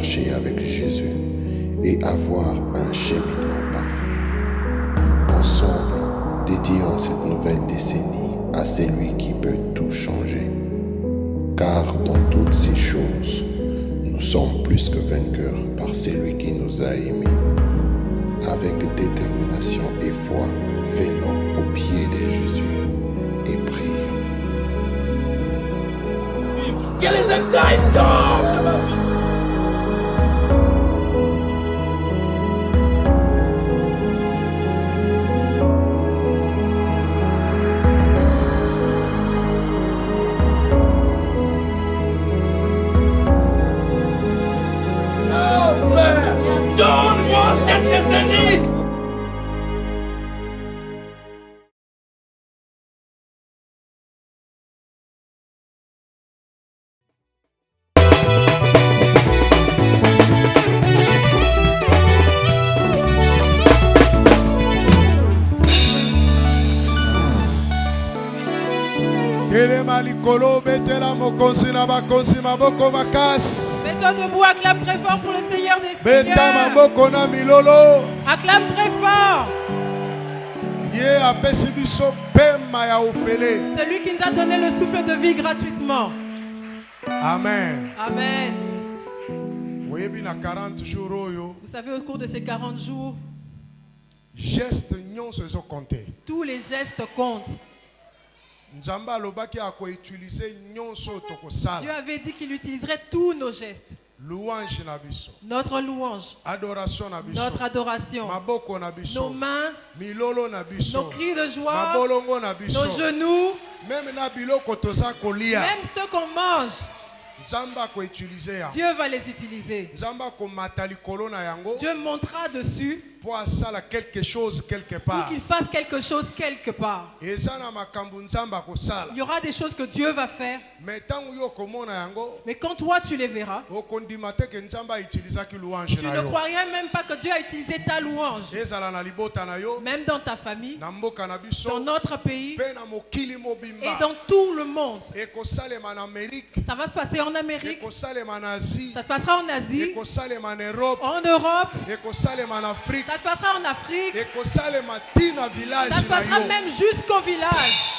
marcher avec Jésus et avoir un cheminement parfait. Ensemble, dédions cette nouvelle décennie à celui qui peut tout changer. Car dans toutes ces choses, nous sommes plus que vainqueurs par celui qui nous a aimés. Avec détermination et foi, venons au pied de Jésus et prions. Quel est le temps? Donne-moi cette décennie! Mets-toi debout, acclame très fort pour le Seigneur des Seigneurs. Acclame très fort. Celui qui nous a donné le souffle de vie gratuitement. Amen. Amen. Vous savez, au cours de ces 40 jours, tous les gestes comptent. Dieu avait dit qu'il utiliserait tous nos gestes. Notre louange, notre adoration, nos mains, nos cris de joie, nos genoux, même ceux qu'on mange. Dieu va les utiliser. Dieu montera dessus pour quelque chose quelque part. Pour qu'il fasse quelque chose quelque part. Il y aura des choses que Dieu va faire. Mais quand toi tu les verras, tu ne croirais même pas que Dieu a utilisé ta louange. Même dans ta famille, dans notre pays et dans tout le monde. Ça va se passer en Amérique. Ça se passera en Asie. En Europe. Ça se passera en Afrique. Ça se passera même jusqu'au village.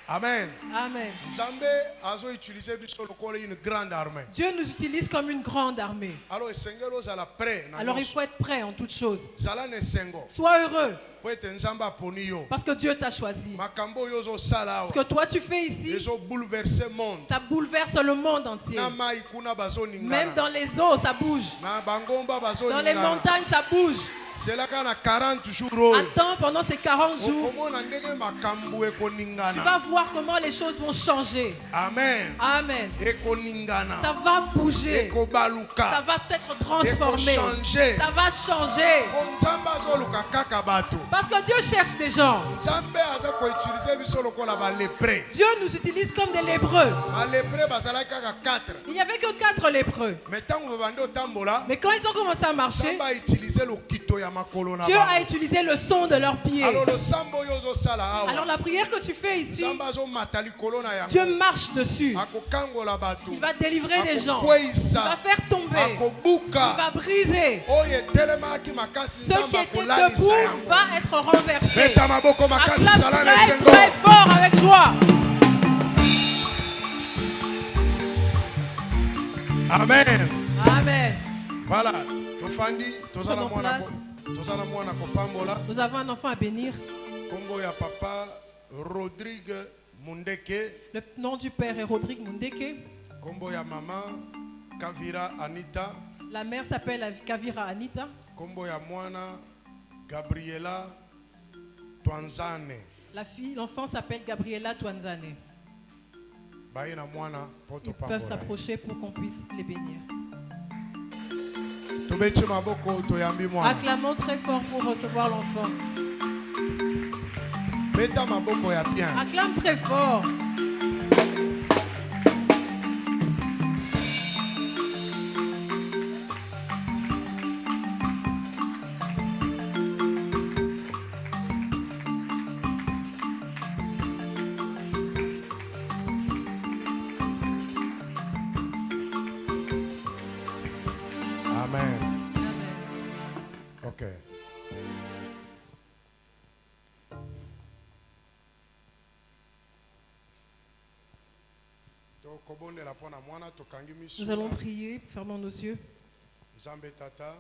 Amen. Amen. Dieu nous utilise comme une grande armée. Alors il faut être prêt en toutes choses. Sois heureux. Parce que Dieu t'a choisi. Ce que toi tu fais ici, ça bouleverse le monde entier. Même dans les eaux, ça bouge. Dans les montagnes, ça bouge. Attends pendant ces 40 jours. Tu vas voir comment les choses vont changer. Amen. Amen. Ça va bouger. Ça va être transformé. Ça va changer. Parce que Dieu cherche des gens. Dieu nous utilise comme des lépreux. Il n'y avait que 4 lépreux. Mais quand ils ont commencé à marcher, Dieu a utilisé le son de leurs pieds. Alors la prière que tu fais ici, Dieu marche dessus. Il va délivrer des gens. Il va faire tomber. Il va briser. Ceux qui étaient debout va être renversé. Acclame très très fort avec joie. Amen. Amen. Voilà. Nous avons un enfant à bénir. Le nom du père est Rodrigue Mundeke. La mère s'appelle Kavira Anita. L'enfant s'appelle Gabriela Twanzane. Ils peuvent s'approcher pour qu'on puisse les bénir. Acclamons très fort pour recevoir l'enfant. Acclame très fort. Amen. Amen. Ok. Nous allons prier, fermons nos yeux. Nzambe tata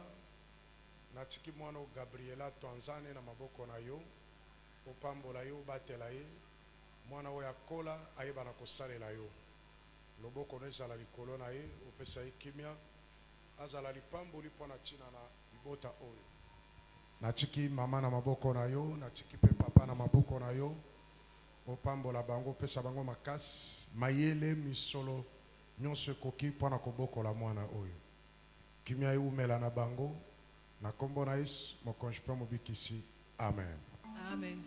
natiki mwana Gabriela Twanzane na maboko na yo opambola yo batela ye mwana oya kola ayeba na kosalela yo loboko no ezala likolo na ye opesa ye kimia azala lipamboli mpo na ntina na libota oyo natiki mama na maboko na yo natiki pe papa na maboko na yo opambola bango opesa bango makasi mayele misolo nyonso ekoki mpo na kobokola mwana oyo kimia eumela na bango na kombo na Yesu mokonzi mpe mobikisi amen. Amen.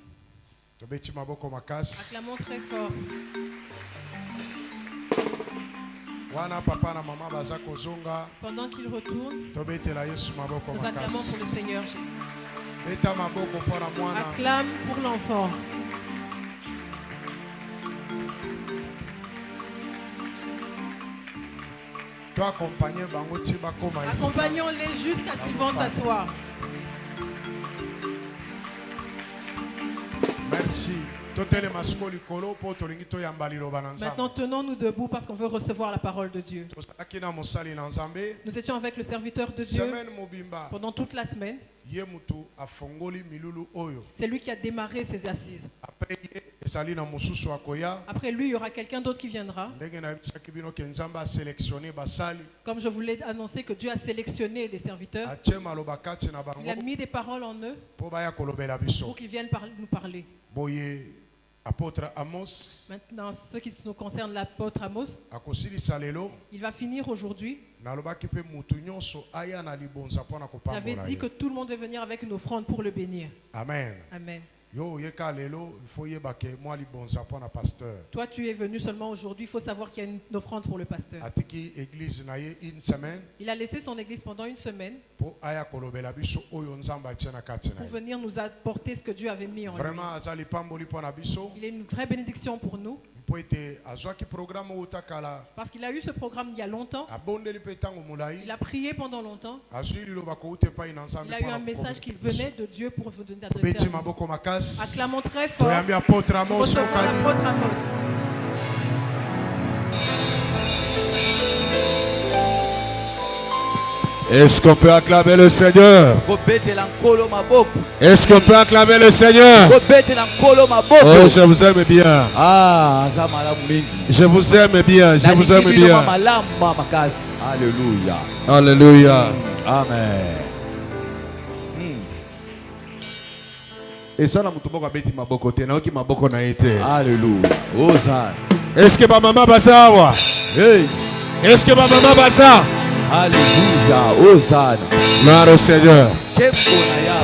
Tobeti maboko makasi. Acclamons très fort. Wana papa na mama baza kozonga. Pendant qu'il retourne, tobetela Yesu maboko nous makasi. acclamons pour le Seigneur Jésus. Beta maboko pour la mwana. Acclame pour l'enfant. Accompagnons-les jusqu'à ce qu'ils vont s'asseoir. Merci. Maintenant, tenons-nous debout parce qu'on veut recevoir la parole de Dieu. Nous étions avec le serviteur de Dieu pendant toute la semaine. C'est lui qui a démarré ses assises. Après lui, il y aura quelqu'un d'autre qui viendra. Comme je vous l'ai annoncé que Dieu a sélectionné des serviteurs, il a mis des paroles en eux pour qu'ils viennent nous parler. Apôtre Amos. Maintenant, ce qui nous concerne l'apôtre Amos, il va finir aujourd'hui. J'avais dit que tout le monde veut venir avec une offrande pour le bénir. Amen. Amen. Toi, tu es venu seulement aujourd'hui. Il faut savoir qu'il y a une offrande pour le pasteur. Il a laissé son église pendant une semaine pour venir nous apporter ce que Dieu avait mis en lui. Il est une vraie bénédiction pour nous. Parce qu'il a eu ce programme il y a longtemps. Il a prié pendant longtemps. Il a eu un message qui venait de Dieu pour vous donner adresser à nous. Acclamons très fort. L'apôtre Amos. Est-ce qu'on peut acclamer le Seigneur? Est-ce qu'on peut acclamer le Seigneur? Oh, je vous aime bien. Je vous aime bien. Je vous aime bien. Alléluia. Alléluia. Amen. Et ça, la moutou boka beti maboko te, na oki maboko na ete. Alléluia. Hosanna. Est-ce que ma maman basa wa? Hey. Est-ce que ma maman basa? Alléluia. Hosanna. Gloire au Seigneur.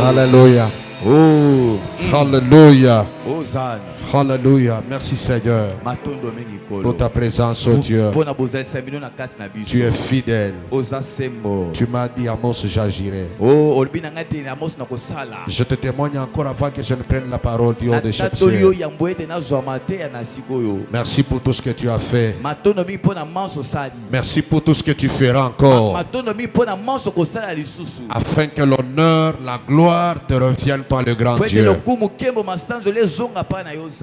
Alléluia. Oh. Alléluia. Hosanna. Alléluia. Merci Seigneur pour ta présence, oh Dieu. Tu es fidèle. Tu m'as dit, Amos, j'agirai. Je te témoigne encore avant que je ne prenne la parole du haut de cette ciel. Merci pour tout ce que tu as fait. Merci pour tout ce que tu feras encore. Afin que l'honneur, la gloire te reviennent par le grand Dieu.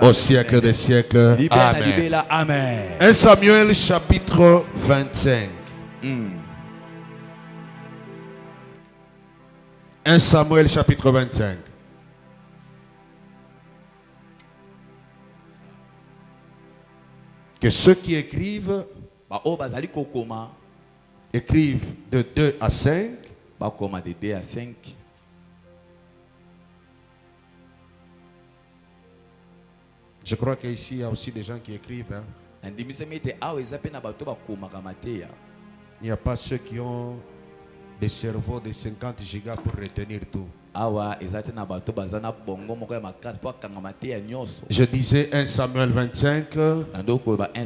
Au siècle des siècles. Amen. Amen. 1 Samuel chapitre 25. 1 Samuel chapitre 25. Que ceux qui écrivent écrivent de 2 à 5. De 2 à 5. Je crois qu'ici il y a aussi des gens qui écrivent. Hein. Il n'y a pas ceux qui ont des cerveaux de 50 gigas pour retenir tout. Je disais 1 Samuel 25. 1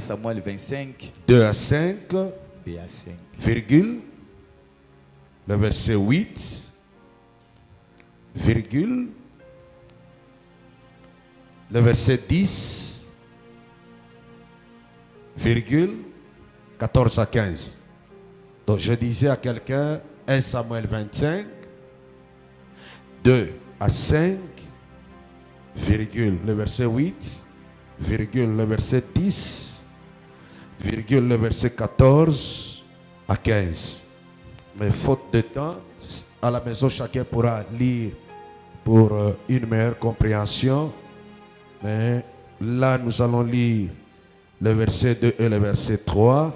Samuel 25. 2 à 5. 2 à 5. Virgule. Le verset 8. Virgule. Le verset 10, virgule, 14 à 15. Donc je disais à quelqu'un, 1 Samuel 25, 2 à 5, virgule le verset 8, virgule le verset 10, virgule le verset 14 à 15. Mais faute de temps, à la maison, chacun pourra lire pour une meilleure compréhension. Mais là, nous allons lire le verset 2 et le verset 3.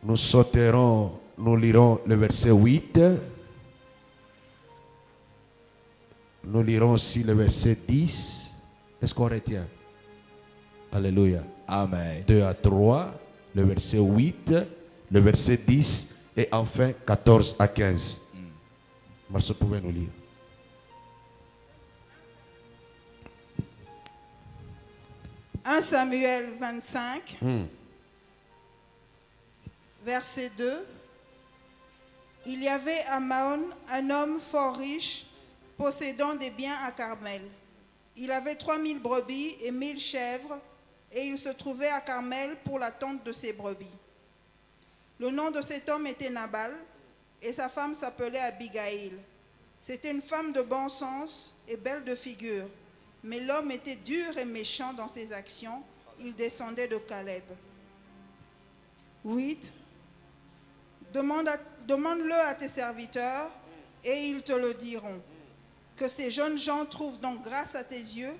Nous sauterons, nous lirons le verset 8. Nous lirons aussi le verset 10. Est-ce qu'on retient? Alléluia. Amen. 2 à 3, le verset 8, le verset 10 et enfin 14 à 15. Marceau, pouvez nous lire. « 1 Samuel 25, verset 2. Il y avait à Maon un homme fort riche, possédant des biens à Carmel. Il avait 3000 brebis et 1000 chèvres, et il se trouvait à Carmel pour la tente de ses brebis. Le nom de cet homme était Nabal, et sa femme s'appelait Abigail. C'était une femme de bon sens et belle de figure, mais l'homme était dur et méchant dans ses actions. Il descendait de Caleb. 8. Demande-le à tes serviteurs, et ils te le diront. Que ces jeunes gens trouvent donc grâce à tes yeux,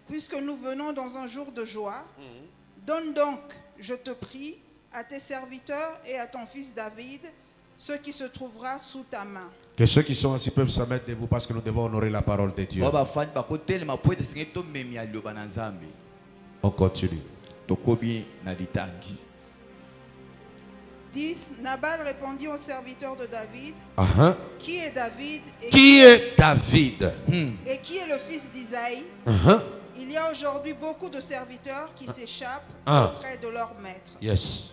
puisque nous venons dans un jour de joie. Donne donc, je te prie, à tes serviteurs et à ton fils David, ce qui se trouvera sous ta main. Que ceux qui sont assis peuvent se mettre debout parce que nous devons honorer la parole de Dieu. On continue. 10. Nabal répondit aux serviteurs de David. Qui est David et qui est David? Et qui est le fils d'Isaïe? Il y a aujourd'hui beaucoup de serviteurs qui s'échappent auprès de leur maître. Yes.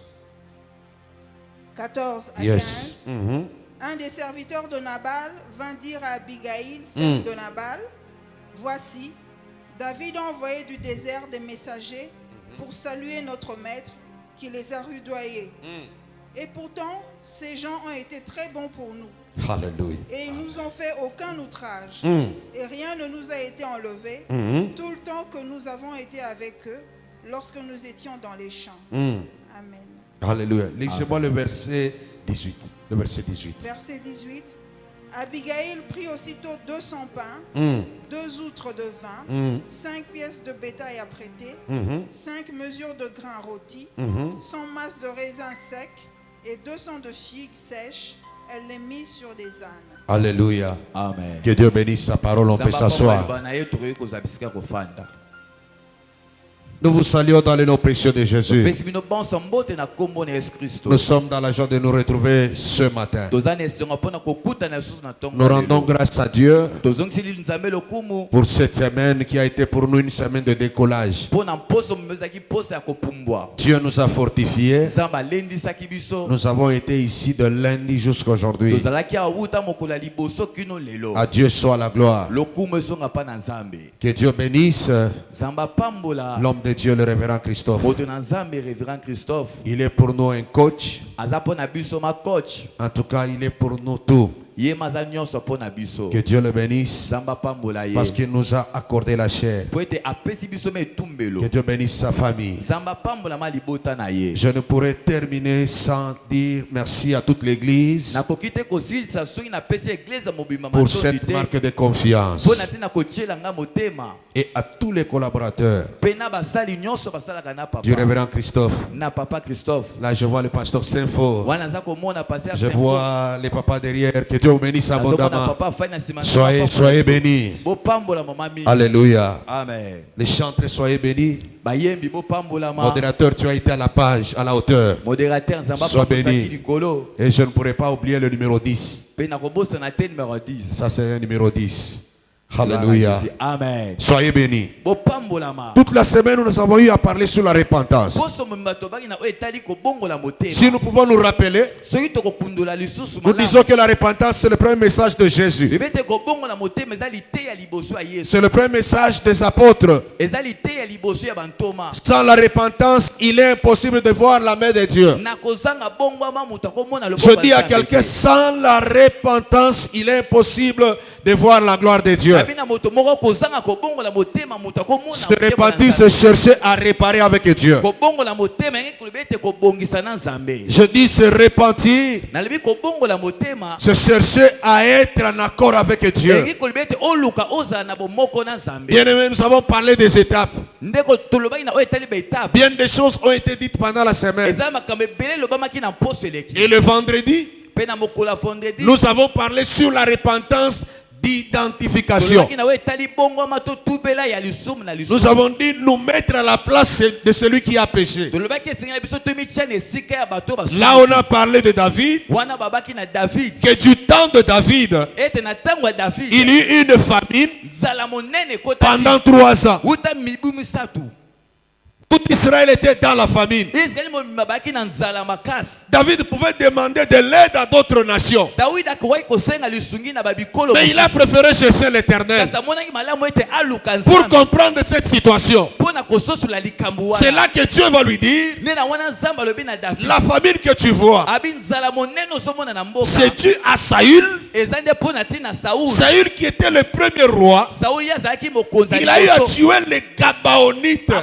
14 à 15. Un des serviteurs de Nabal vint dire à Abigail, femme de Nabal, voici, David a envoyé du désert des messagers pour saluer notre maître qui les a rudoyés. Et pourtant, ces gens ont été très bons pour nous. Alléluia. Et ils nous ont fait aucun outrage. Et rien ne nous a été enlevé tout le temps que nous avons été avec eux lorsque nous étions dans les champs. Amen. Alléluia. Lisez-moi le verset 18. Le verset 18. Verset 18. Abigail prit aussitôt 200 pains, 2 outres de vin, 5 pièces de bétail à prêter, 5 mesures de grains rôtis, 100 masses de raisins secs et 200 de figues sèches. Elle les mit sur des ânes. Alléluia. Amen. Que Dieu bénisse sa parole. On peut s'asseoir. Nous vous saluons dans le nom précieux de Jésus. Nous sommes dans la joie de nous retrouver ce matin. Nous rendons grâce à Dieu pour cette semaine qui a été pour nous une semaine de décollage. Dieu nous a fortifiés. Nous avons été ici de lundi jusqu'à aujourd'hui. À Dieu soit la gloire. Que Dieu bénisse l'homme de Dieu, le révérend Christophe. Il est pour nous un coach. En tout cas, il est pour nous tout. Que Dieu le bénisse parce qu'il nous a accordé la chair. Que Dieu bénisse sa famille. Je ne pourrais terminer sans dire merci à toute l'église pour cette marque de confiance et à tous les collaborateurs du révérend Christophe. Là je vois le pasteur Saint-Fort, je vois les papas derrière. Que Dieu vous bénisse abondamment. Soyez bénis. Alléluia. Amen. Les chantres, soyez bénis. Modérateur, tu as été à la page, à la hauteur. Sois béni. Et je ne pourrais pas oublier le numéro 10. Ça c'est un numéro 10. Alléluia. Amen. Soyez bénis. Toute la semaine, nous avons eu à parler sur la repentance. Si nous pouvons nous rappeler, nous disons que la repentance, c'est le premier message de Jésus. C'est le premier message des apôtres. Sans la repentance, il est impossible de voir la main de Dieu. Je dis à quelqu'un, sans la repentance, il est impossible de voir la gloire de Dieu. Se repentir, c'est chercher à réparer avec Dieu. Je dis se repentir, c'est chercher à être en accord avec Dieu. Bien aimé, nous avons parlé des étapes. Bien des choses ont été dites pendant la semaine. Et le vendredi, nous avons parlé sur la repentance d'identification. Nous avons dit nous mettre à la place de celui qui a péché. Là on a parlé de David, que du temps de David, il y eut une famine pendant 3 ans. Tout Israël était dans la famine. David pouvait demander de l'aide à d'autres nations. Mais il a préféré chercher l'Éternel. Pour comprendre cette situation, c'est là que Dieu va lui dire, la famine que tu vois, c'est dû à Saül. Saül qui était le premier roi. Il a eu à tuer les Gabaonites.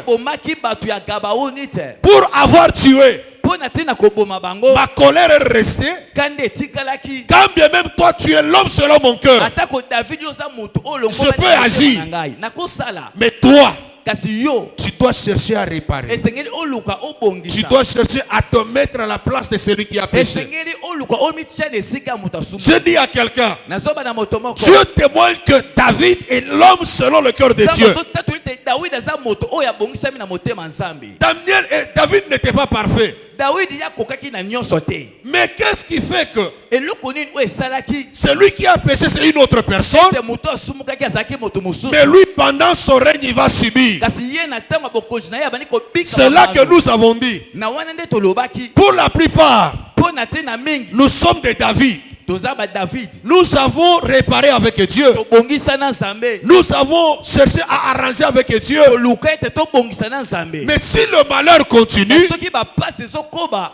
Pour avoir tué, ma colère est restée. Quand bien même toi tu es l'homme selon mon cœur, je peux agir. Mais toi, tu dois chercher à réparer. Tu dois chercher à te mettre à la place de celui qui a péché. Je dis à quelqu'un, Dieu témoigne que David est l'homme selon le cœur de Dieu. David n'était pas parfait. Mais qu'est-ce qui fait que celui qui a péché c'est une autre personne, mais lui pendant son règne il va subir? C'est là que nous avons dit, pour la plupart nous sommes des David. Nous avons réparé avec Dieu. Nous avons cherché à arranger avec Dieu. Mais si le malheur continue,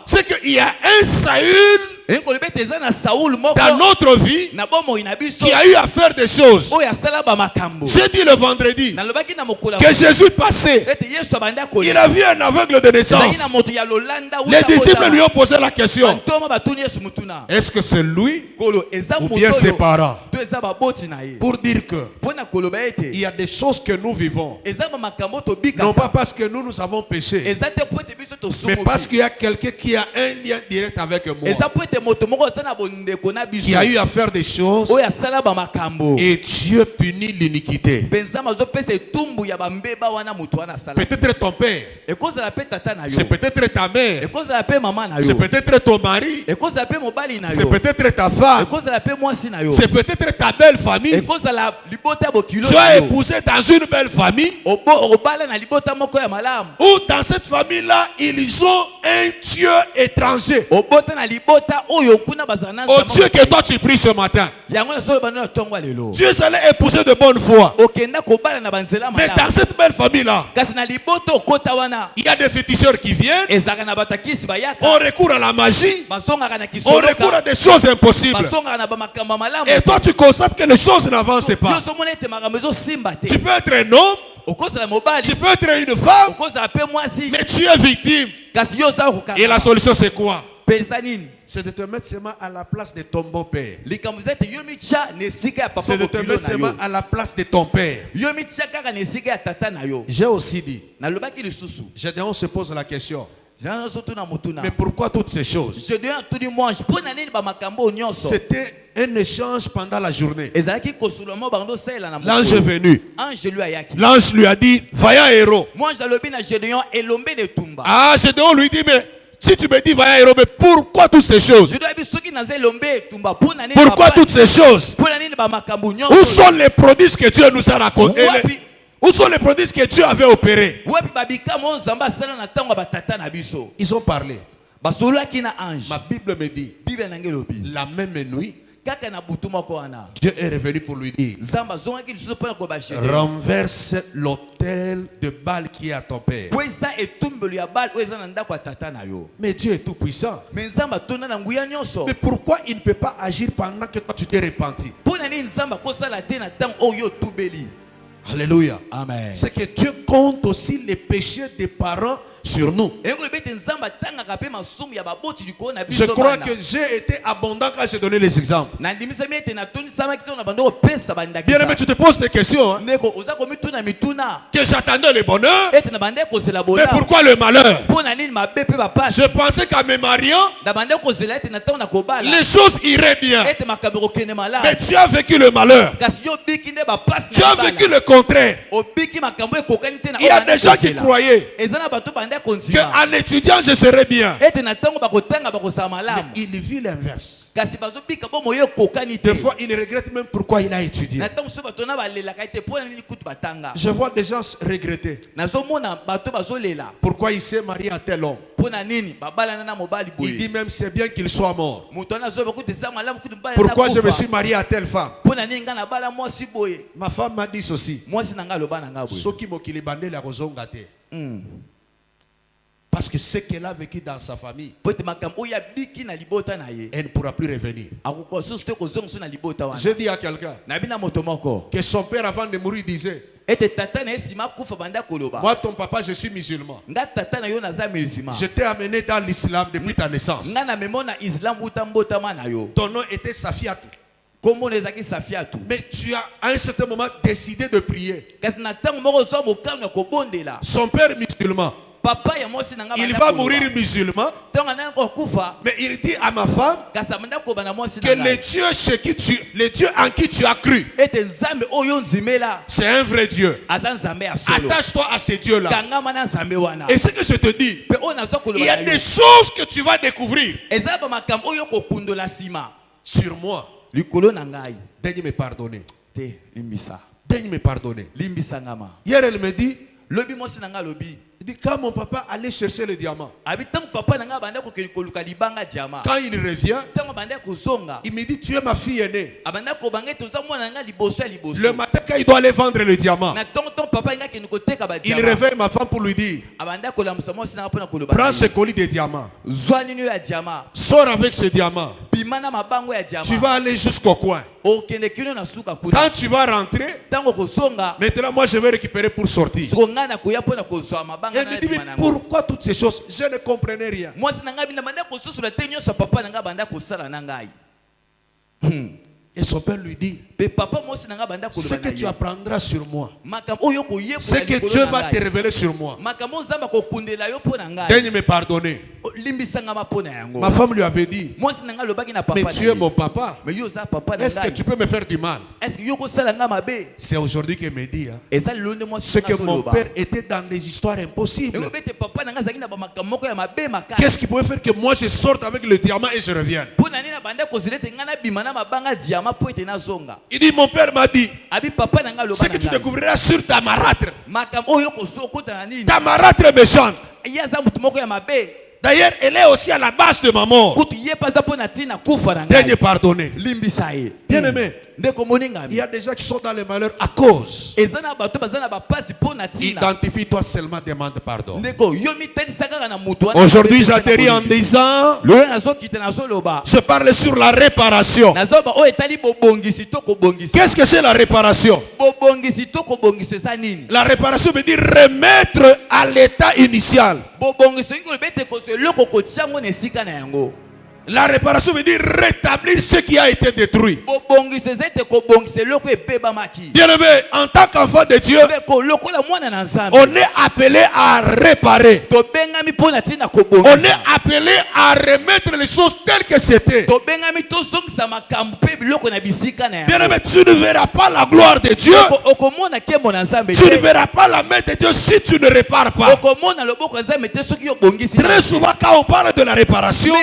c'est qu'il y a un Saül dans notre vie qui a eu à faire des choses. J'ai dit le vendredi que Jésus passait, il a vu un aveugle de naissance. Les disciples lui ont posé la question, est-ce que c'est lui ou bien ses parents? Pour dire que il y a des choses que nous vivons, non pas parce que nous avons péché, mais parce qu'il y a quelqu'un qui a un lien direct avec moi, qui a eu à faire des choses, et Dieu punit l'iniquité. Peut-être ton père, c'est peut-être ta mère, c'est peut-être ton mari, c'est peut-être ta femme, c'est peut-être ta belle famille. Tu as épousé dans une belle famille, ou dans cette famille-là ils ont un Dieu étranger au Dieu que toi tu pries ce matin. Dieu s'allait épouser de bonne foi, mais dans cette belle famille-là il y a des féticheurs qui viennent, on recourt à la magie, on recourt à des choses impossibles, et toi tu constates que les choses n'avancent pas. Tu peux être un homme, tu peux être une femme, mais tu es victime. Et la solution c'est quoi? C'est de te mettre seulement à la place de ton beau-père. C'est de te mettre seulement à la place de ton père. J'ai aussi dit, on se pose la question, mais pourquoi toutes ces choses? C'était un échange pendant la journée. L'ange est venu. L'ange lui a dit, va héros. Ah, Gédéon lui dit, mais si tu me dis va héros, mais pourquoi toutes ces choses? Pourquoi toutes ces choses? Où sont les prodiges que Dieu nous a racontés? Où sont les prodiges que Dieu avait opérés? Ils ont parlé. Ma Bible me dit, la même nuit, Dieu est revenu pour lui dire, renverse l'autel de Baal qui est à ton père. Mais Dieu est tout puissant. Mais pourquoi il ne peut pas agir pendant que toi tu t'es repenti? Alléluia. Amen. C'est que Dieu compte aussi les péchés des parents sur nous. Je crois que j'ai été abondant quand j'ai donné les exemples. Bien aimé, tu te poses des questions. Hein? Que j'attendais le bonheur. Mais pourquoi le malheur? Je pensais qu'en me mariant, les choses iraient bien. Mais tu as vécu le malheur. Tu as vécu le contraire. Il y a des gens qui croyaient qu'en étudiant je serais bien. Mais il vit l'inverse. Des fois il regrette même pourquoi il a étudié. Je vois des gens regretter pourquoi il s'est marié à tel homme. Il dit même c'est bien qu'il soit mort. Pourquoi je me suis marié à telle femme? Ma femme m'a dit ceci. Parce que ce qu'elle a vécu dans sa famille, elle ne pourra plus revenir. Je dis à quelqu'un que son père avant de mourir disait, moi ton papa je suis musulman. Je t'ai amené dans l'islam depuis ta naissance. Ton nom était Safiatou. Mais tu as à un certain moment décidé de prier. Son père musulman, il va mourir musulman. Mais il dit à ma femme que le Dieu en qui tu as cru, c'est un vrai Dieu. Attache-toi à ce Dieu-là. Et ce que je te dis, il y a des choses que tu vas découvrir sur moi. Daigne me pardonner. Daigne me pardonner. Hier elle me dit, il dit quand mon papa allait chercher le diamant, quand il revient, il me dit tu es ma fille aînée. Le matin quand il doit aller vendre le diamant, il réveille ma femme pour lui dire, prends ce colis de diamants, sors avec ce diamant, tu vas aller jusqu'au coin. Quand tu vas rentrer, maintenant moi je vais récupérer pour sortir. Elle me dit mais pourquoi toutes ces choses? Je ne comprenais rien. Et son père lui dit, ce que tu apprendras sur moi, ce que Dieu va te révéler sur moi, daigne me pardonner. Ma femme lui avait dit, mais tu es mon papa, est-ce que tu peux me faire du mal? C'est aujourd'hui qu'elle me dit, ce que mon père était dans des histoires impossibles. Qu'est-ce qui pouvait faire que moi je sorte avec le diamant et je revienne? Il dit mon père m'a dit, ce que tu découvriras sur ta marâtre méchante. D'ailleurs, elle est aussi à la base de ma mort. Daigne pardonner. Bien aimé, il y a des gens qui sont dans le malheur à cause. Identifie-toi seulement, demande pardon. Aujourd'hui, j'atterris en disant, je parle sur la réparation. Qu'est-ce que c'est la réparation? La réparation veut dire remettre à l'état initial. La réparation veut dire rétablir ce qui a été détruit. Bien aimé, en tant qu'enfant de Dieu, on est appelé à réparer. On est appelé à remettre les choses telles que c'était. Bien aimé, tu ne verras pas la gloire de Dieu. Tu ne verras pas la main de Dieu si tu ne répares pas. Très souvent quand on parle de la réparation,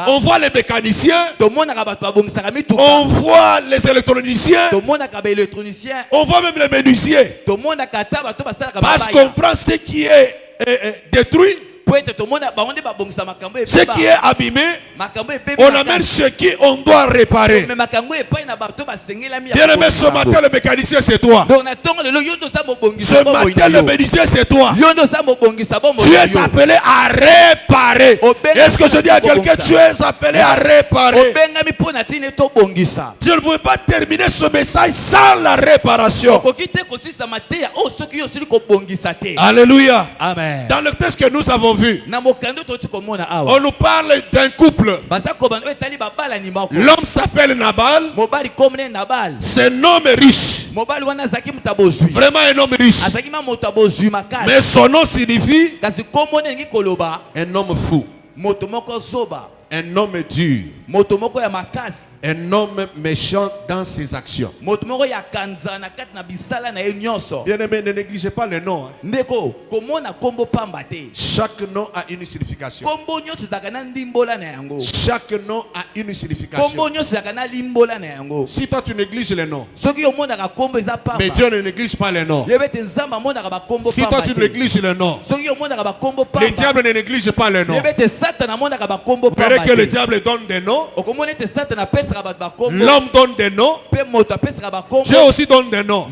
On voit les mécaniciens. On voit les électroniciens. On voit même les menuisiers. Parce qu'on prend ce qui est détruit, ce qui est abîmé, on amène ce qui on doit réparer. Bien aimé, ce matin le mécanicien c'est toi. Ce matin le mécanicien c'est toi. Tu es appelé à réparer. Est-ce que je dis à quelqu'un, tu es appelé à réparer? Je ne pouvais pas terminer ce message sans la réparation. Alléluia. Amen. Dans le texte que nous avons vu, on nous parle d'un couple. L'homme s'appelle Nabal. C'est un homme riche. Vraiment un homme riche. Mais son nom signifie un homme fou, un homme dur, un homme méchant dans ses actions. Bien aimé, ne négligez pas les noms. Chaque nom a une signification. Chaque nom a une signification. Si toi tu négliges les noms, mais Dieu ne néglige pas les noms. Si toi tu négliges les noms, le diable ne néglige pas les noms. Vous verrez que le diable donne des noms. L'homme donne des noms. Dieu aussi donne des noms.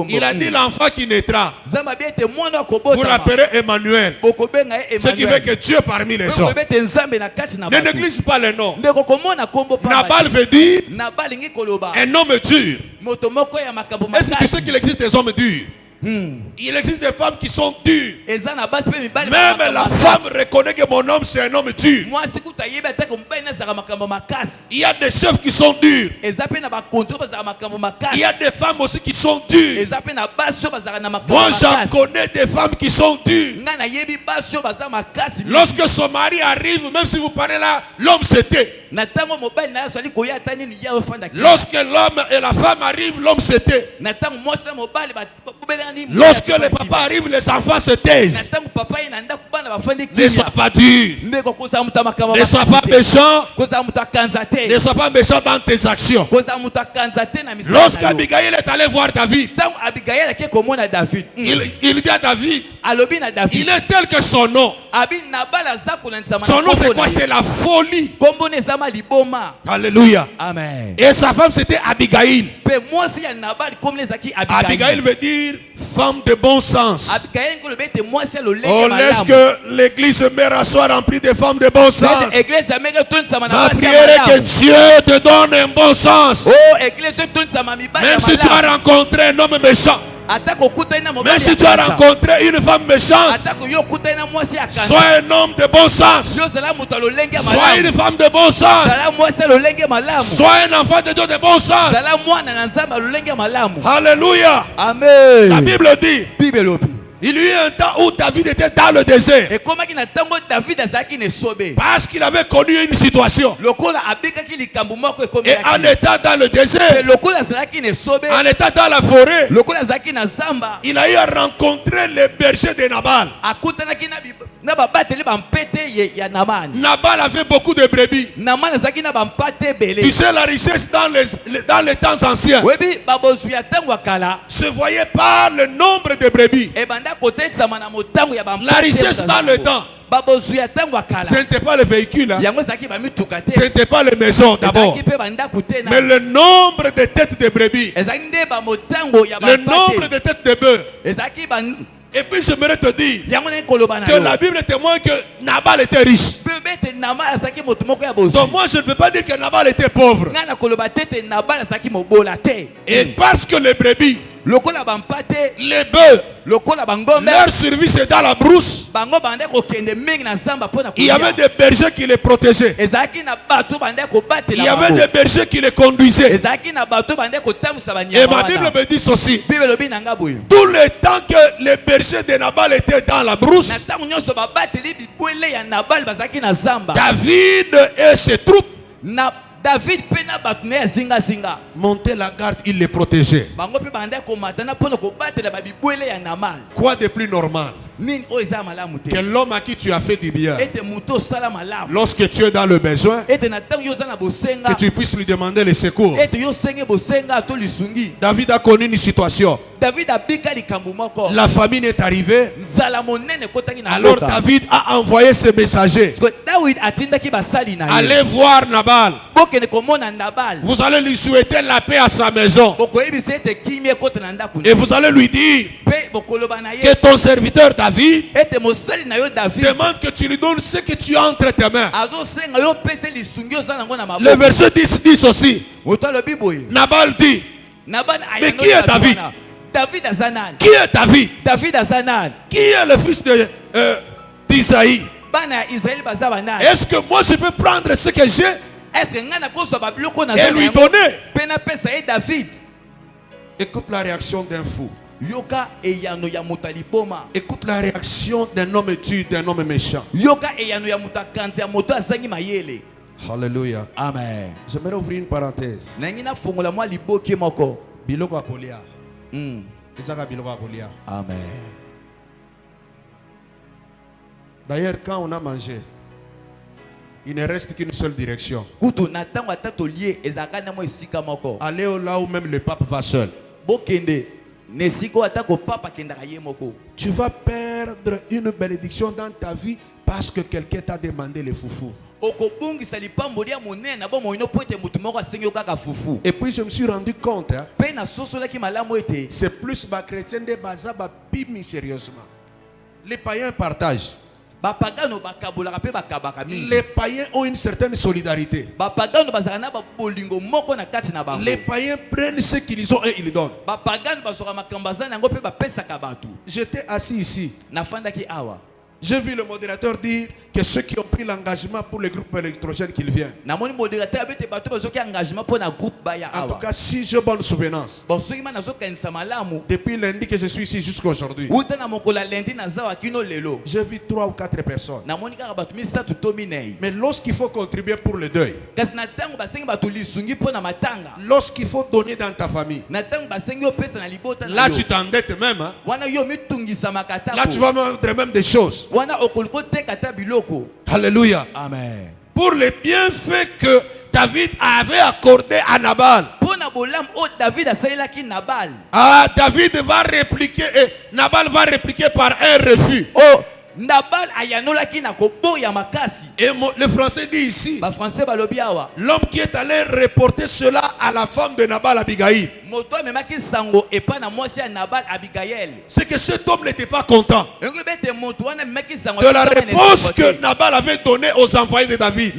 Il a dit l'enfant qui naîtra, vous l'appellerez Emmanuel. Ce qui veut que Dieu parmi les hommes. Ne néglige pas les noms. Nabal veut dire un homme dur. Est-ce que tu sais qu'il existe des hommes durs? Il existe des femmes qui sont dures. Même la femme reconnaît que mon homme c'est un homme dur. Il y a des chefs qui sont durs. Il y a des femmes aussi qui sont dures. Moi j'en connais des femmes qui sont dures. Lorsque son mari arrive, même si vous parlez là, l'homme se tait. Lorsque l'homme et la femme arrivent, l'homme se tait. Lorsque les papas arrivent, les enfants se taisent. Ne sois pas dur. Ne sois pas méchant. Ne sois pas méchant dans tes actions. Lorsque Abigail est allé voir David, il dit à David, il est tel que son nom. Son nom c'est quoi? C'est la folie. Alléluia. Amen. Et sa femme c'était Abigail. Abigail veut dire femme de bon sens. On laisse que l'église Mera soit remplie de femmes de bon sens. Ma prière est que Dieu te donne un bon sens. Même si tu as rencontré un homme méchant, même si tu as rencontré une femme méchante, sois un homme de bon sens. Sois une femme de bon sens. Sois un enfant de Dieu de bon sens. Alléluia. Amen. La Bible dit, il y eut un temps où David était dans le désert. Parce qu'il avait connu une situation. Et en étant dans le désert, en étant dans la forêt, il a eu à rencontrer les bergers de Nabal. Nabal avait beaucoup de brebis. Tu sais, la richesse dans les temps anciens se voyait par le nombre de brebis. La richesse dans le temps, ce n'était pas le véhicule, hein. Ce n'était pas les maisons d'abord, mais le nombre de têtes de brebis, le nombre de têtes de bœufs. Et puis j'aimerais te dire que la Bible témoigne que Nabal était riche. Donc moi je ne peux pas dire que Nabal était pauvre. Et parce que les brebis, les bœufs, leur survie c'est dans la brousse. Il y avait des bergers qui les protégeaient. Il y avait des bergers qui les conduisaient. Et ma Bible me dit ceci: tout le temps que les bergers de Nabal étaient dans la brousse, David et ses troupes montaient la garde, il les protégeait. Quoi de plus normal Que l'homme à qui tu as fait du bien, lorsque tu es dans le besoin, que tu puisses lui demander le secours. David a connu une situation. La famine est arrivée. Alors David a envoyé ses messagers. Allez voir Nabal. Vous allez lui souhaiter la paix à sa maison. Et vous allez lui dire que ton serviteur David demande que tu lui donnes ce que tu as entre tes mains. Le verset 10 dit ceci. Nabal dit, mais qui est David? Qui est David? Qui est le fils d'Isaïe? Est-ce que moi je peux prendre ce que j'ai et lui donner? Écoute la réaction d'un fou. Écoute la réaction d'un homme dur, d'un homme méchant. Alléluia. Amen. J'aimerais ouvrir une parenthèse. Biloko akolia. Amen. D'ailleurs, quand on a mangé, il ne reste qu'une seule direction. Aller là où même le pape va seul. Tu vas perdre une bénédiction dans ta vie parce que quelqu'un t'a demandé le foufou. Et puis je me suis rendu compte, c'est plus ma chrétienne de Bazaba bimi sérieusement. Les païens partagent. Les païens ont une certaine solidarité. Les païens prennent ce qu'ils ont et ils donnent. J'étais assis ici. J'ai vu le modérateur dire que ceux qui ont pris l'engagement pour le groupe électrogène qu'ils viennent. En tout cas, si j'ai bonne souvenance, depuis lundi que je suis ici jusqu'à aujourd'hui, j'ai vu 3 ou 4 personnes. Mais lorsqu'il faut contribuer pour le deuil, lorsqu'il faut donner dans ta famille, là tu t'endettes même. Là tu vas montrer même des choses. Alléluia. Amen. Pour les bienfaits que David avait accordé à Nabal. David va répliquer et Nabal va répliquer par un refus. Et le français dit ici, l'homme qui est allé reporter cela à la femme de Nabal, Abigail, c'est que cet homme n'était pas content de la réponse que Nabal avait donnée aux envoyés de David.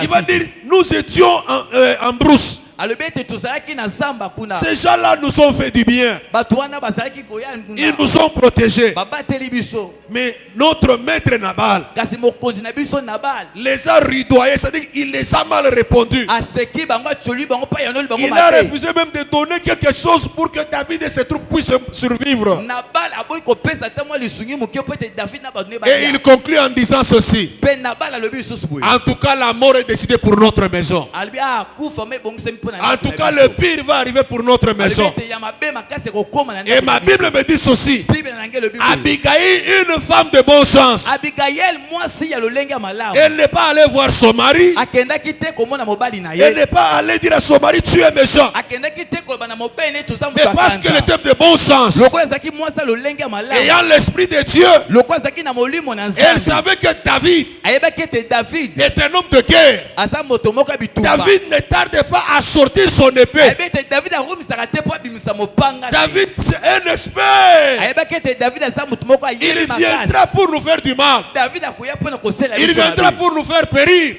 Il va dire, nous étions en brousse. Ces gens-là nous ont fait du bien. Ils nous ont protégés. Mais notre maître Nabal les a ridoyés, c'est-à-dire il les a mal répondu. Il a refusé même de donner quelque chose pour que David et ses troupes puissent survivre. Et il conclut en disant ceci. En tout cas, la mort est décidée pour notre maison. En tout cas, le pire va arriver pour notre maison. Et ma Bible me dit ceci. Abigail, une femme de bon sens, elle n'est pas allée voir son mari. Elle n'est pas allée dire à son mari, tu es méchant. Mais parce qu'elle était de bon sens, ayant l'esprit de Dieu, elle savait que David est un homme de guerre. David ne tarde pas à sortir son épée. David, c'est un expert. Il viendra pour nous faire du mal. Il viendra pour nous faire périr.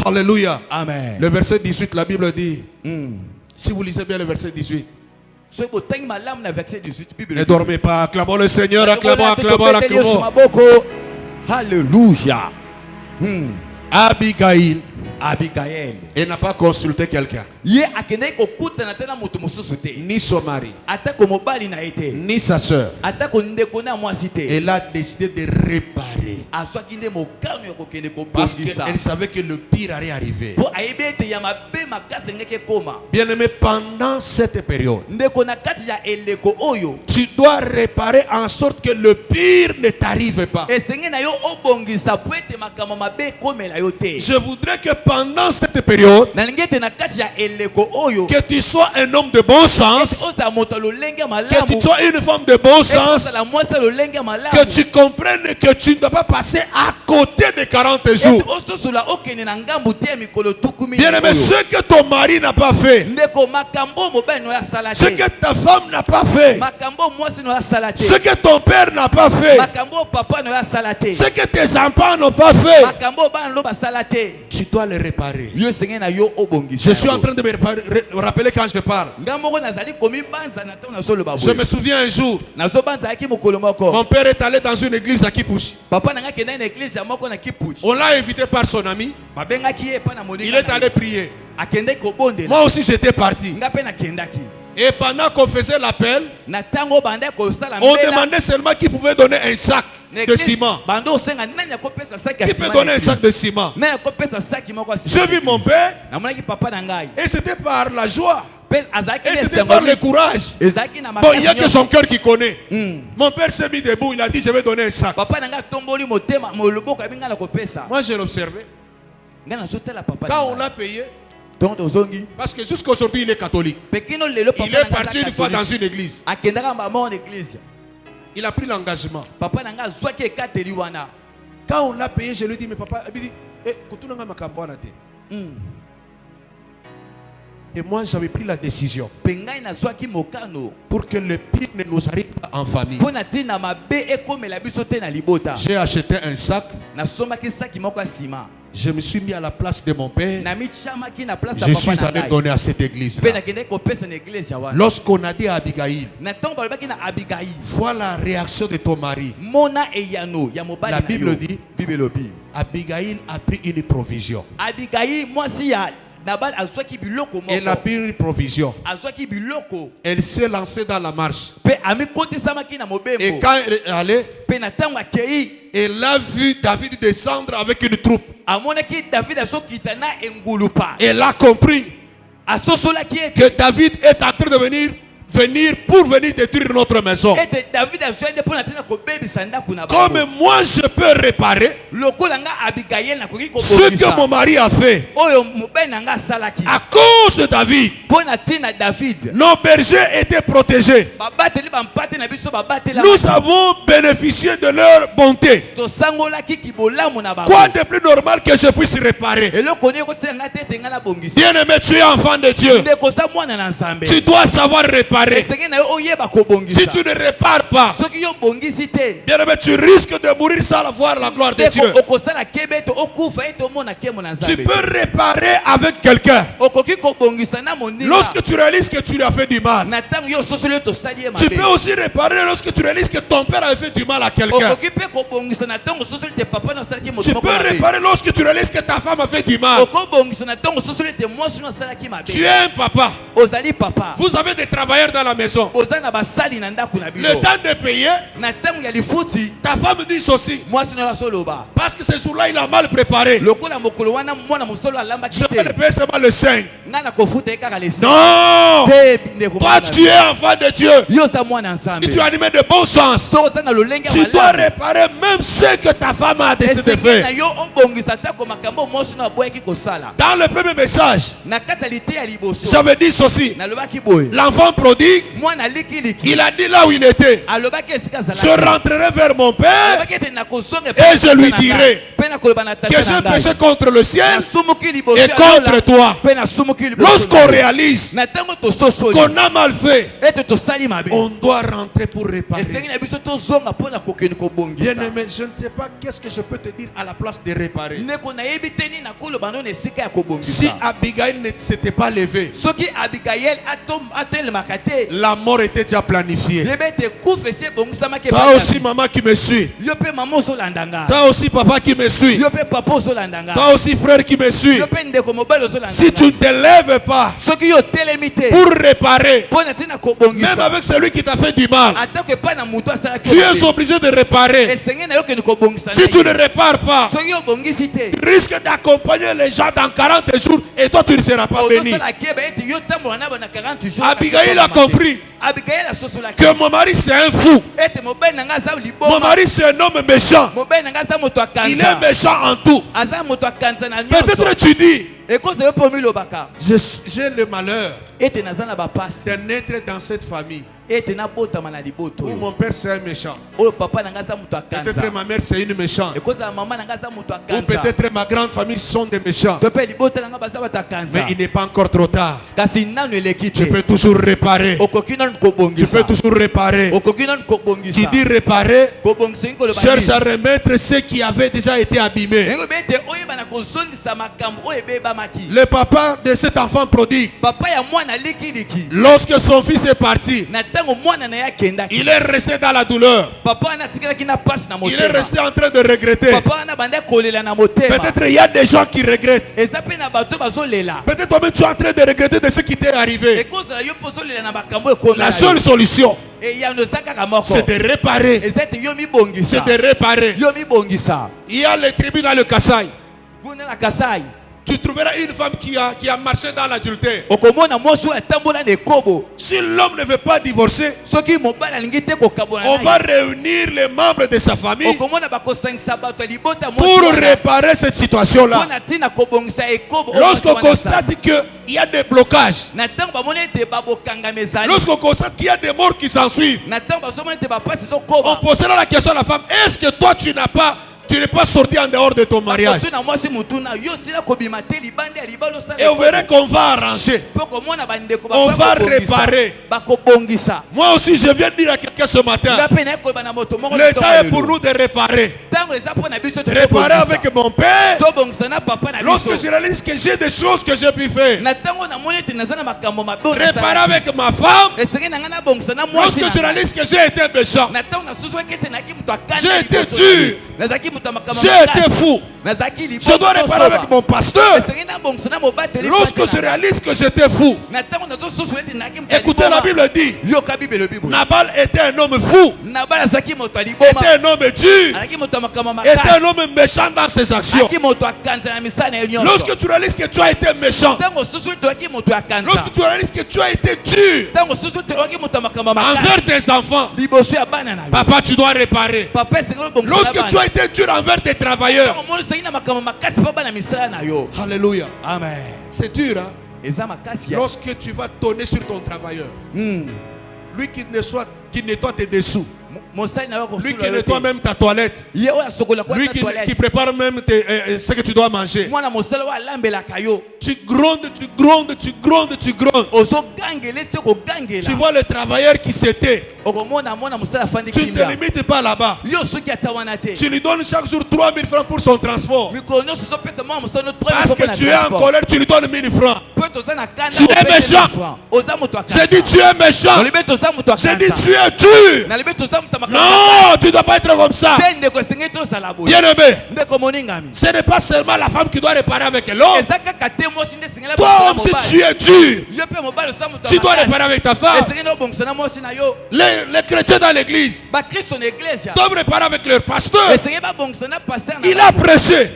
Alléluia. Amen. Le verset 18, la Bible dit, si vous lisez bien le verset 18, ne dormez pas, acclamons le Seigneur, acclamons. Alléluia. Abigail, Abigail, elle n'a pas consulté quelqu'un. ni son mari, ni sa soeur. Elle a décidé de réparer. Parce qu'elle savait que le pire allait arriver. Bien aimé, pendant cette période, tu dois réparer en sorte que le pire ne t'arrive pas. Je voudrais que pendant cette période, que tu sois un homme de bon sens, que tu sois une femme de bon sens, que tu comprennes que tu ne dois pas passer à côté de 40 jours. Bien aimé, ce que ton mari n'a pas fait, ce que ta femme n'a pas fait, ce que ton père n'a pas fait, ce que tes enfants n'ont pas fait, tu dois le réparer. Je suis en train de me rappeler quand je parle. Je me souviens un jour, mon père est allé dans une église à Kipushi. On l'a invité par son ami. Il est allé prier. Moi aussi j'étais parti. Et pendant qu'on faisait l'appel, on demandait seulement qui pouvait donner un sac de ciment. Qui peut donner un sac de ciment? J'ai vu mon père et c'était par la joie. Et c'était par le courage. Bon, il n'y a que son cœur qui connaît. Mon père s'est mis debout, il a dit je vais donner un sac. Moi j'ai observé. Quand on l'a payé, parce que jusqu'à aujourd'hui il est catholique. Il est parti une fois dans une église. Il a pris l'engagement. Quand on l'a payé, je lui ai dit mais papa, et moi j'avais pris la décision pour que le pire ne nous arrive pas en famille. J'ai acheté un sac. Je me suis mis à la place de mon père. Je suis allé donner à cette église. Lorsqu'on a dit à Abigail, vois la réaction de ton mari. La Bible dit, Abigail a pris une provision. Elle a pris une provision. Elle s'est lancée dans la marche. Et quand elle est allée, elle a vu David descendre avec une troupe. Elle a compris que David est en train de venir pour venir détruire notre maison. Comme moi je peux réparer ce que mon mari a fait à cause de David. Nos bergers étaient protégés. Nous avons bénéficié de leur bonté. Quoi de plus normal que je puisse réparer? Bien aimé, tu es enfant de Dieu. Tu dois savoir réparer. Si tu ne répares pas, bien aimé, tu risques de mourir sans voir la gloire de Dieu. Tu peux réparer avec quelqu'un. Lorsque tu réalises que tu lui as fait du mal, tu peux aussi réparer lorsque tu réalises que ton père a fait du mal à quelqu'un. Tu peux réparer lorsque tu réalises que ta femme a fait du mal. Tu es un papa. Vous avez des travailleurs dans la maison. Le temps de payer, ta femme dit ceci. Parce que ce jour-là, il a mal préparé. Je vais le payer seulement le 5. Non! Toi, tu es enfant de Dieu. Si tu es animé de bon sens, tu dois réparer même ce que ta femme a décidé de faire. Dans le premier message, j'avais dit ceci. L'enfant prodigue, il a dit là où il était, je rentrerai vers mon père et je lui dirai que j'ai péché contre le ciel et contre toi. Lorsqu'on réalise qu'on a mal fait, on doit rentrer pour réparer. Bien aimé, je ne sais pas qu'est-ce que je peux te dire à la place de réparer. Si Abigail ne s'était pas levée, la mort était déjà planifiée. Toi aussi maman qui me suit, toi aussi papa qui me suit, toi aussi frère qui me suit, si tu ne te lèves lève pas pour réparer, même avec celui qui t'a fait du mal, tu es obligé de réparer. Si tu ne répares pas, tu risques d'accompagner les gens dans 40 jours et toi tu ne seras pas béni. Abigail a compris que mon mari c'est un fou. Mon mari c'est un homme méchant. Il est méchant en tout. Peut-être tu dis, j'ai le malheur de naître dans cette famille où mon père c'est un méchant. Peut-être ma mère c'est une méchante. Ou peut-être ma grande famille sont des méchants. Mais il n'est pas encore trop tard. Tu peux toujours réparer. Tu peux toujours réparer. Qui dit réparer cherche à remettre ce qui avait déjà été abîmé. Le papa de cet enfant prodigue, lorsque son fils est parti, il est resté dans la douleur. Il est resté en train de regretter. Peut-être il y a des gens qui regrettent. Peut-être toi-même tu es en train de regretter de ce qui t'est arrivé. La seule solution, c'est de réparer. C'est de réparer. Il y a les tribus dans le Kasaï. Tu trouveras une femme qui a marché dans l'adultère. Si l'homme ne veut pas divorcer, on va réunir les membres de sa famille pour réparer cette situation-là. Lorsqu'on constate qu'il y a des blocages, lorsqu'on constate qu'il y a des morts qui s'ensuivent, on posera la question à la femme: est-ce que toi tu n'es pas sorti en dehors de ton mariage? Et on verra qu'on va arranger. On va réparer. Moi aussi je viens de dire à quelqu'un ce matin, le temps est pour nous de réparer. Réparer avec mon père. Lorsque je réalise que j'ai des choses que j'ai pu faire, réparer avec ma femme. Lorsque je réalise que j'ai été méchant, j'ai été dur, j'ai été fou, je dois réparer avec mon pasteur. Lorsque je réalise que j'étais fou, écoutez, la Bible dit, Nabal était un homme fou, était un homme dur, était un homme méchant dans ses actions. Lorsque tu réalises que tu as été méchant, lorsque tu réalises que tu as été dur envers tes enfants, papa, tu dois réparer. Lorsque tu as été dur envers tes travailleurs, alléluia, amen. C'est dur, hein? Lorsque tu vas tonner sur ton travailleur, lui qui nettoie tes dessous, lui qui nettoie même ta toilette, lui qui prépare même ce que tu dois manger, tu grondes, tu grondes, tu grondes, tu grondes. Tu vois le travailleur qui s'était, tu ne te limites pas là-bas, tu lui donnes chaque jour 3000 francs pour son transport. Parce que tu es en colère, tu lui donnes 1000 francs. Tu es méchant. J'ai dit tu es méchant. J'ai dit tu es dur. Non, tu ne dois pas être comme ça. Bien-aimé, ce n'est pas seulement la femme qui doit réparer avec l'homme. Toi, homme, si tu es dur, tu dois réparer avec ta femme. Les chrétiens dans l'église doivent réparer avec leur pasteur. Il a prêché.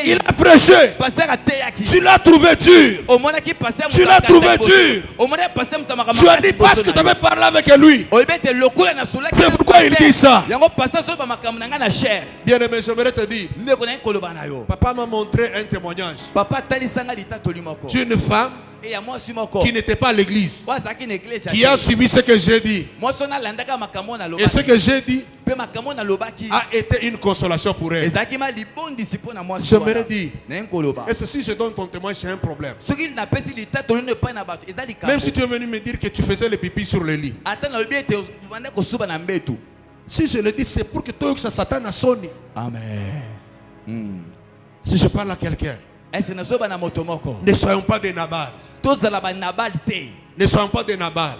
Il a prêché. Tu l'as trouvé dur. Tu l'as trouvé dur. Tu as dit parce que tu avais parlé avec lui. C'est pourquoi il dit ça. Bien aimé, j'aimerais te dire, papa m'a montré un témoignage d'une femme qui n'était pas à l'église, qui a suivi ce que j'ai dit. Et ce que j'ai dit a été une consolation pour elle. J'aimerais dire, et si je donne ton témoignage, c'est un problème. Même si tu es venu me dire que tu faisais le pipi sur le lit, si je le dis, c'est pour que toi que ça s'attende à sonner. Amen. Si je parle à quelqu'un, ne soyons pas des Nabal. Ne soyons pas des Nabal.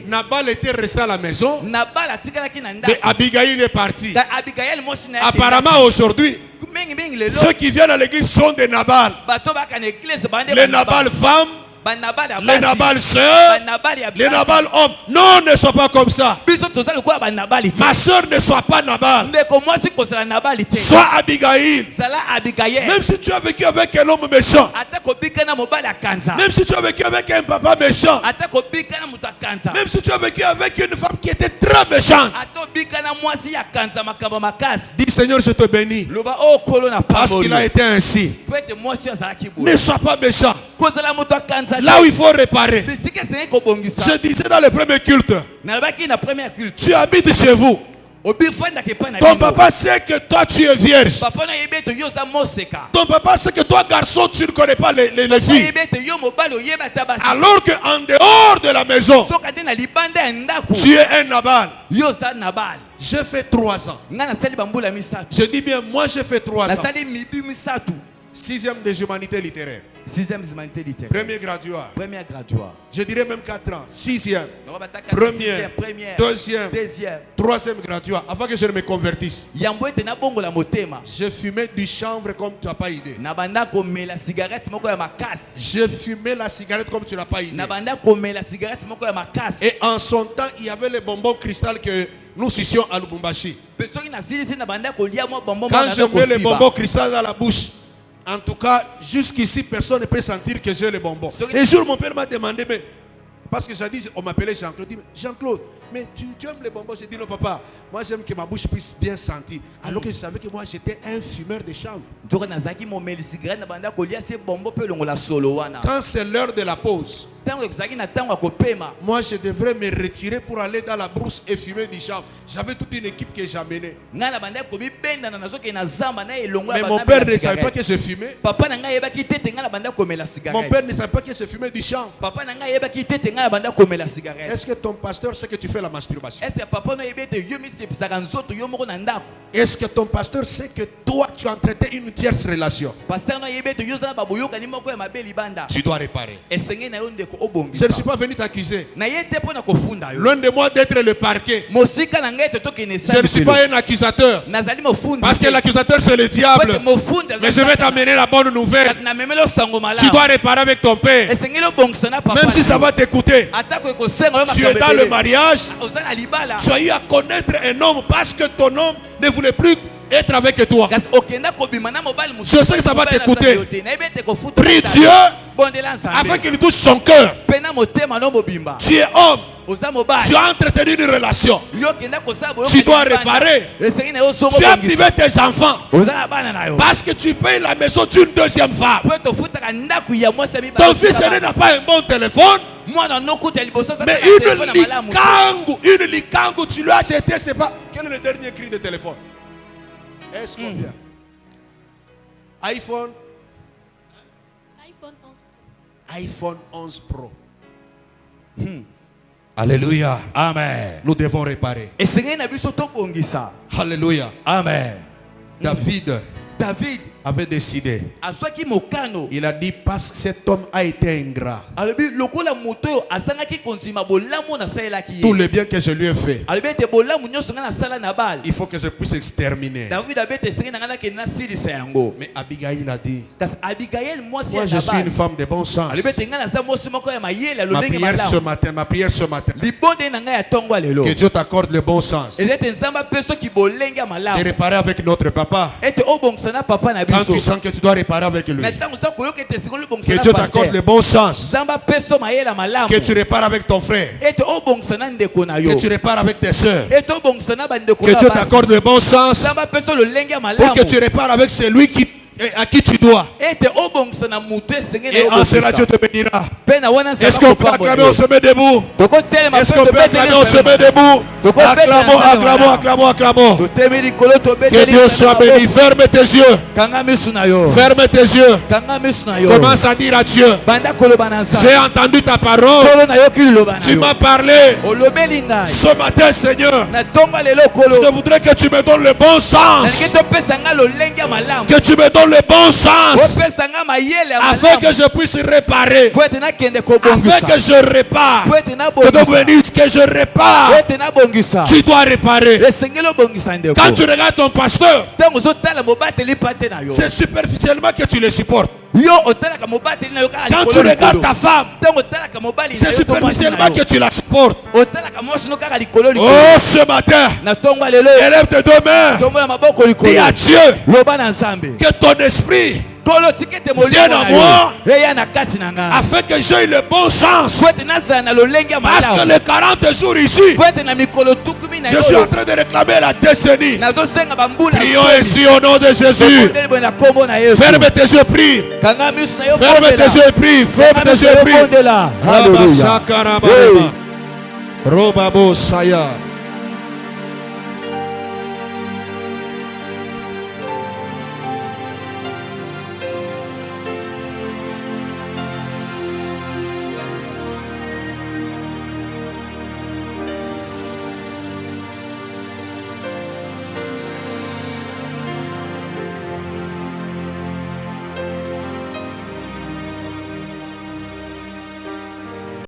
Nabal était resté à la maison, mais Abigail est parti. Apparemment aujourd'hui, Ceux qui viennent à l'église sont des Nabal. Les Nabal femmes, les Nabal sœurs, les Nabal hommes. Non, ne sois pas comme ça. Ma soeur ne soit pas Nabal. Sois Abigail. Même si tu as vécu avec un homme méchant, même si tu as vécu avec un papa méchant, même si tu as vécu avec une femme qui était très méchante, dis Seigneur, je te bénis parce qu'il a été ainsi. Ne sois pas méchant. Là où il faut réparer. Je disais dans le premier culte, tu habites chez vous. Ton papa sait que toi tu es vierge. Ton papa sait que toi garçon tu ne connais pas les filles. Alors qu'en dehors de la maison, tu es un Nabal. J'ai fait 3 ans. Je dis bien, moi j'ai fait 3 ans. 6e des humanités littéraires. 6e humanité littéraire. Premier graduat. Premier graduat. Je dirais même 4 ans. 6e. Première. Deuxième. 3e graduat. Avant que je ne me convertisse. Je fumais du chanvre comme tu n'as pas idée. Je fumais la cigarette comme tu n'as pas idée. Et en son temps, il y avait les bonbons cristal que nous sucions à Lubumbashi. Quand je mets les bonbons cristal dans la bouche, en tout cas, jusqu'ici, personne ne peut sentir que j'ai les bonbons. Et un jour, mon père m'a demandé, mais, parce que j'ai dit, on m'appelait Jean-Claude. Il dit, Jean-Claude, mais tu aimes les bonbons? J'ai dit, non, papa, moi j'aime que ma bouche puisse bien sentir. Alors que je savais que moi j'étais un fumeur de chanvre. Quand c'est l'heure de la pause, moi je devrais me retirer pour aller dans la brousse et fumer du chanvre. J'avais toute une équipe que j'amenais. Mais mon père ne savait pas que je fumais. Mon père ne savait pas que je fumais du chanvre. Est-ce que ton pasteur sait que tu fais la masturbation? Est-ce que ton pasteur sait que toi tu entretais une tierce relation? Tu dois réparer. Je ne suis pas venu t'accuser. Loin de moi d'être le parquet. Je ne suis pas un accusateur. Parce que l'accusateur c'est le diable. Mais je vais t'amener la bonne nouvelle. Tu dois réparer avec ton père. Même si ça va t'écouter. Tu es dans le mariage. Tu as eu à connaître un homme parce que ton homme ne voulait plus être avec toi. Je sais que ça va t'écouter. Prie Dieu afin qu'il touche son cœur. Tu es homme. Tu as entretenu une relation. Tu dois réparer. Tu as privé tes enfants parce que tu payes la maison d'une deuxième femme. Ton fils n'a pas un bon téléphone. Mais une likangu, tu lui as acheté, c'est pas. Quel est le dernier cri de téléphone? Est-ce combien? iPhone 11 Pro. Alléluia. Amen. Nous devons réparer. Alléluia. Amen. David avait décidé. Il a dit parce que cet homme a été ingrat. Tous les biens que je lui ai fait, il faut que je puisse exterminer. Mais Abigail a dit, moi je suis une femme de bon sens. Ma prière ce matin, que Dieu t'accorde le bon sens de réparer avec notre papa. Quand tu sens que tu dois réparer avec lui, que Dieu t'accorde le bon sens, que tu répares avec ton frère, que tu répares avec tes soeurs, que Dieu t'accorde le bon sens pour que tu répares avec celui à qui tu dois. Et en cela Dieu te bénira. Est-ce qu'on peut acclamer, on se met debout? Est-ce qu'on peut acclamer, on se met debout? Acclamons. Que Dieu soit béni. Ferme tes yeux. Ferme tes yeux. Commence à dire à Dieu, j'ai entendu ta parole. Tu m'as parlé. Ce matin Seigneur, je voudrais que tu me donnes le bon sens. Que tu me donnes dans le bon sens. Afin que je puisse réparer. Afin que je répare. Que je répare. Tu dois réparer. Quand tu regardes ton pasteur, c'est superficiellement que tu le supportes. Quand tu regardes ta femme, c'est superficiellement que tu la supportes. Oh, ce matin, élève tes deux mains. Dis à Dieu que ton esprit vienne en moi afin que j'aie le bon sens. Parce que les 40 jours ici, je suis en train de réclamer la décennie. Prions ici au nom de Jésus. Ferme tes yeux, prie. Ferme tes yeux, prie. Ferme tes yeux, prie. Alléluia. Robabo Saya.